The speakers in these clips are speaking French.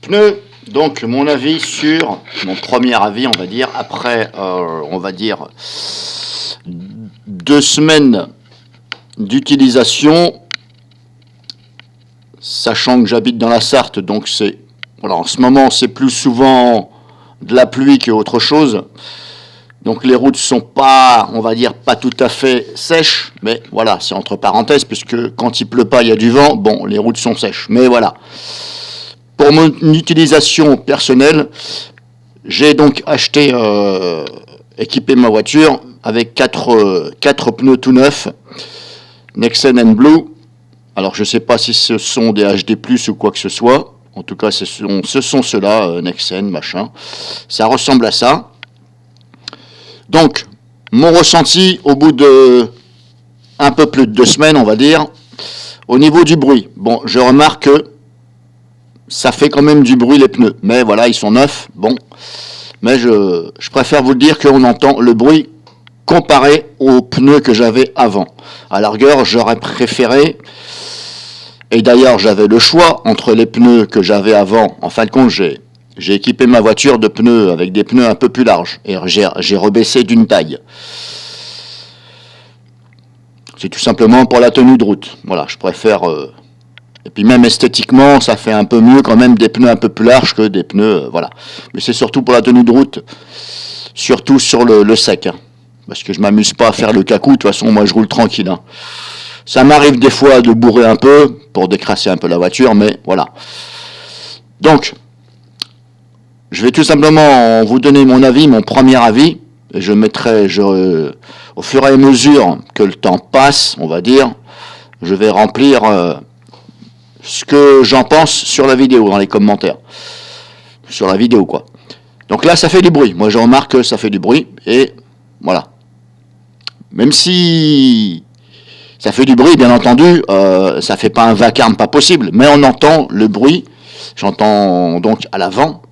Pneus, donc mon avis sur, mon premier avis on va dire, après on va dire 2 semaines d'utilisation, sachant que j'habite dans la Sarthe, donc c'est, voilà, en ce moment c'est plus souvent de la pluie qu'autre chose, donc les routes sont pas, on va dire, pas tout à fait sèches, mais voilà, c'est entre parenthèses, puisque quand il pleut pas, il y a du vent, bon, les routes sont sèches, mais voilà. Pour mon utilisation personnelle, j'ai donc acheté, équipé ma voiture avec 4 pneus tout neufs, Nexen and Blue. Alors je ne sais pas si ce sont des HD+, ou quoi que ce soit. En tout cas, ce sont ceux-là, Nexen, machin. Ça ressemble à ça. Donc, mon ressenti au bout de un peu plus de 2 semaines, on va dire, au niveau du bruit. Bon, je remarque que ça fait quand même du bruit les pneus. Mais voilà, ils sont neufs, bon. Mais je préfère vous dire qu'on entend le bruit comparé aux pneus que j'avais avant. À la rigueur, j'aurais préféré, et d'ailleurs j'avais le choix entre les pneus que j'avais avant. En fin de compte, j'ai équipé ma voiture de pneus avec des pneus un peu plus larges. Et j'ai rebaissé d'une taille. C'est tout simplement pour la tenue de route. Voilà, je préfère... et puis même esthétiquement, ça fait un peu mieux quand même des pneus un peu plus larges que des pneus... voilà. Mais c'est surtout pour la tenue de route, surtout sur le sec. Hein. Parce que je m'amuse pas à faire le cacou, de toute façon, moi je roule tranquille. Hein. Ça m'arrive des fois de bourrer un peu, pour décrasser un peu la voiture, mais voilà. Donc, je vais tout simplement vous donner mon avis, mon premier avis, et je mettrai, au fur et à mesure que le temps passe, on va dire, je vais remplir ce que j'en pense sur la vidéo, dans les commentaires. Sur la vidéo, quoi. Donc là, ça fait du bruit. Moi, je remarque que ça fait du bruit, et voilà. Même si ça fait du bruit, bien entendu, ça fait pas un vacarme pas possible, mais on entend le bruit, j'entends donc à l'avant.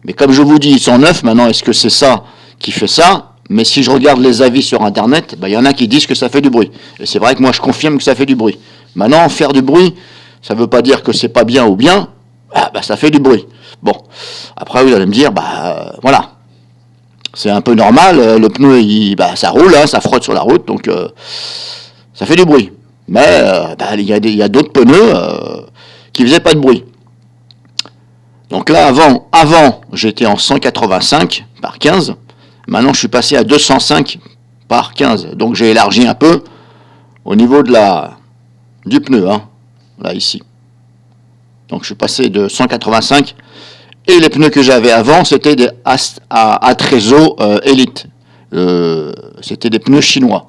Mais comme je vous dis, ils sont neufs, maintenant, est-ce que c'est ça qui fait ça? Mais si je regarde les avis sur Internet, il y en a qui disent que ça fait du bruit. Et c'est vrai que moi, je confirme que ça fait du bruit. Maintenant, faire du bruit, ça ne veut pas dire que c'est pas bien ou bien, ça fait du bruit. Bon, après, vous allez me dire, voilà. C'est un peu normal, le pneu, ça roule, hein, ça frotte sur la route, donc ça fait du bruit. Mais il y a d'autres pneus qui faisaient pas de bruit. Donc là, avant j'étais en 185 par 15. Maintenant, je suis passé à 205 par 15. Donc j'ai élargi un peu au niveau du pneu, hein, là, ici. Donc je suis passé de 185. Et les pneus que j'avais avant, c'était des Atrezo Elite. C'était des pneus chinois.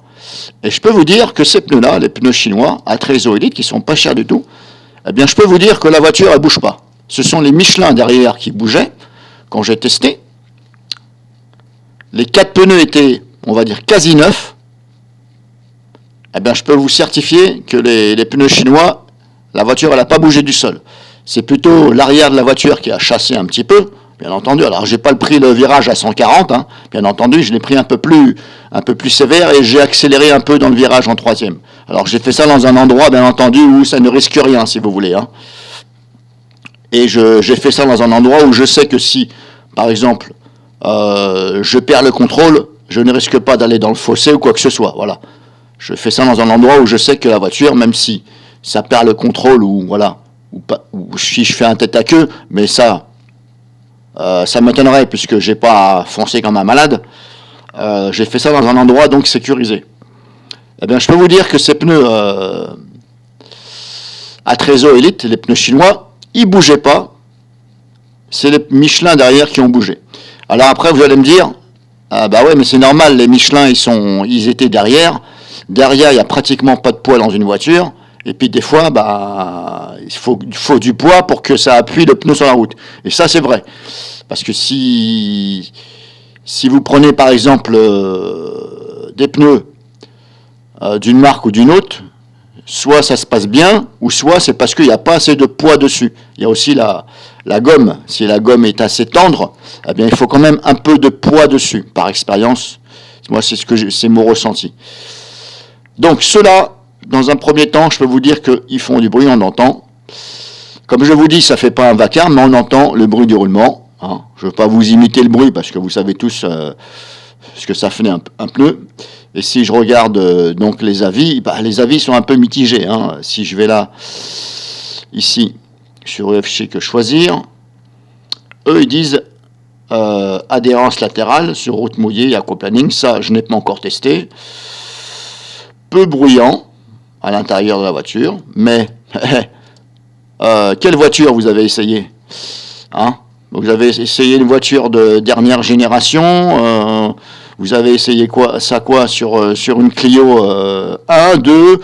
Et je peux vous dire que ces pneus-là, les pneus chinois, Atrezo Elite, qui sont pas chers du tout, eh bien je peux vous dire que la voiture, elle bouge pas. Ce sont les Michelin derrière qui bougeaient, quand j'ai testé. Les 4 pneus étaient, on va dire, quasi neufs. Eh bien je peux vous certifier que les pneus chinois, la voiture, elle n'a pas bougé du sol. C'est plutôt l'arrière de la voiture qui a chassé un petit peu, bien entendu. Alors, j'ai pas pris le virage à 140, hein, bien entendu, je l'ai pris un peu plus sévère et j'ai accéléré un peu dans le virage en 3e. Alors, j'ai fait ça dans un endroit, bien entendu, où ça ne risque rien, si vous voulez. Hein. Et j'ai fait ça dans un endroit où je sais que si, par exemple, je perds le contrôle, je ne risque pas d'aller dans le fossé ou quoi que ce soit. Voilà. Je fais ça dans un endroit où je sais que la voiture, même si ça perd le contrôle ou voilà, ou si je fais un tête à queue, mais ça m'étonnerait puisque j'ai pas foncé comme un malade. J'ai fait ça dans un endroit donc sécurisé. Eh bien, je peux vous dire que ces pneus Atrezo Elite, les pneus chinois, ils bougeaient pas. C'est les Michelin derrière qui ont bougé. Alors après, vous allez me dire, ouais, mais c'est normal, les Michelin, ils étaient derrière. Derrière, il n'y a pratiquement pas de poids dans une voiture. Et puis des fois, il faut du poids pour que ça appuie le pneu sur la route. Et ça, c'est vrai. Parce que si vous prenez par exemple des pneus d'une marque ou d'une autre, soit ça se passe bien, ou soit c'est parce qu'il n'y a pas assez de poids dessus. Il y a aussi la gomme. Si la gomme est assez tendre, eh bien, il faut quand même un peu de poids dessus, par expérience. Moi, c'est mon ressenti. Donc, ceux-là, dans un premier temps, je peux vous dire qu'ils font du bruit, on entend. Comme je vous dis, ça fait pas un vacarme, mais on entend le bruit du roulement. Hein. Je ne veux pas vous imiter le bruit parce que vous savez tous ce que ça fait un pneu. Et si je regarde donc les avis sont un peu mitigés. Hein. Si je vais là, ici, sur EFC que choisir, eux ils disent adhérence latérale sur route mouillée et aquaplaning. Ça, je n'ai pas encore testé. Peu bruyant à l'intérieur de la voiture, mais quelle voiture vous avez essayé, hein? Vous avez essayé une voiture de dernière génération, vous avez essayé quoi sur une Clio 1, 2, vous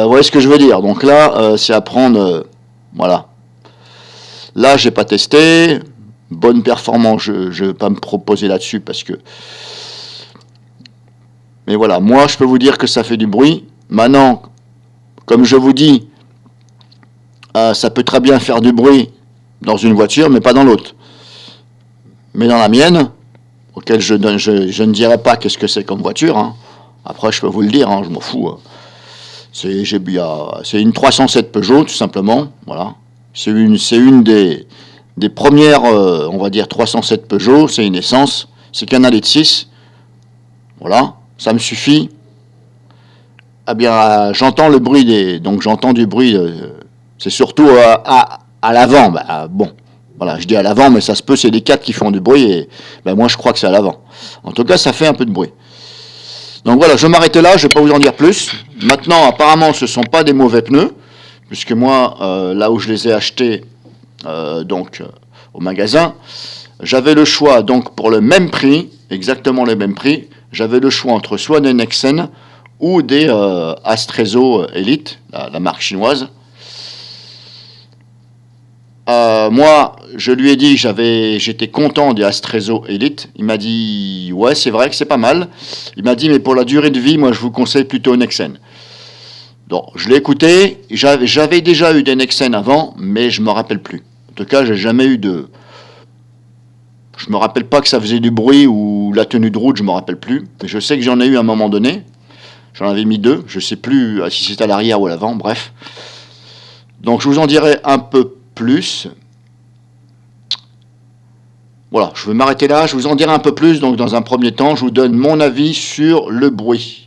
voyez ce que je veux dire. Donc là, c'est à prendre, voilà. Là, j'ai pas testé, bonne performance, je ne vais pas me proposer là-dessus parce que... Mais voilà, moi, je peux vous dire que ça fait du bruit. Maintenant, comme je vous dis, ça peut très bien faire du bruit dans une voiture, mais pas dans l'autre. Mais dans la mienne, auquel je ne dirai pas qu'est-ce que c'est comme voiture, hein. Après je peux vous le dire, hein, je m'en fous. Hein. C'est une 307 Peugeot, tout simplement. Voilà. C'est une des premières, on va dire, 307 Peugeot, c'est une essence, c'est qu'un allée de 6. Voilà, ça me suffit. Eh bien, j'entends le bruit donc j'entends du bruit, c'est surtout à l'avant. Bah, bon, voilà, je dis à l'avant, mais ça se peut, c'est les 4 qui font du bruit, et ben moi je crois que c'est à l'avant. En tout cas, ça fait un peu de bruit. Donc voilà, je vais m'arrêter là, je ne vais pas vous en dire plus. Maintenant, apparemment, ce ne sont pas des mauvais pneus, puisque moi, là où je les ai achetés, au magasin, j'avais le choix, donc pour le même prix, exactement le même prix, j'avais le choix entre soit des Nexen ou des Astrezo Elite, la marque chinoise. Moi, je lui ai dit j'étais content des Astrezo Elite. Il m'a dit ouais, c'est vrai que c'est pas mal. Il m'a dit mais pour la durée de vie, moi je vous conseille plutôt Nexen. Donc je l'ai écouté. J'avais déjà eu des Nexen avant, mais je me rappelle plus. En tout cas, j'ai jamais eu de. Je me rappelle pas que ça faisait du bruit ou la tenue de route, je me rappelle plus. Mais je sais que j'en ai eu à un moment donné. J'en avais mis 2. Je sais plus si c'était à l'arrière ou à l'avant. Bref. Donc je vous en dirai un peu plus. Voilà, je vais m'arrêter là, je vous en dirai un peu plus. Donc dans un premier temps, je vous donne mon avis sur le bruit.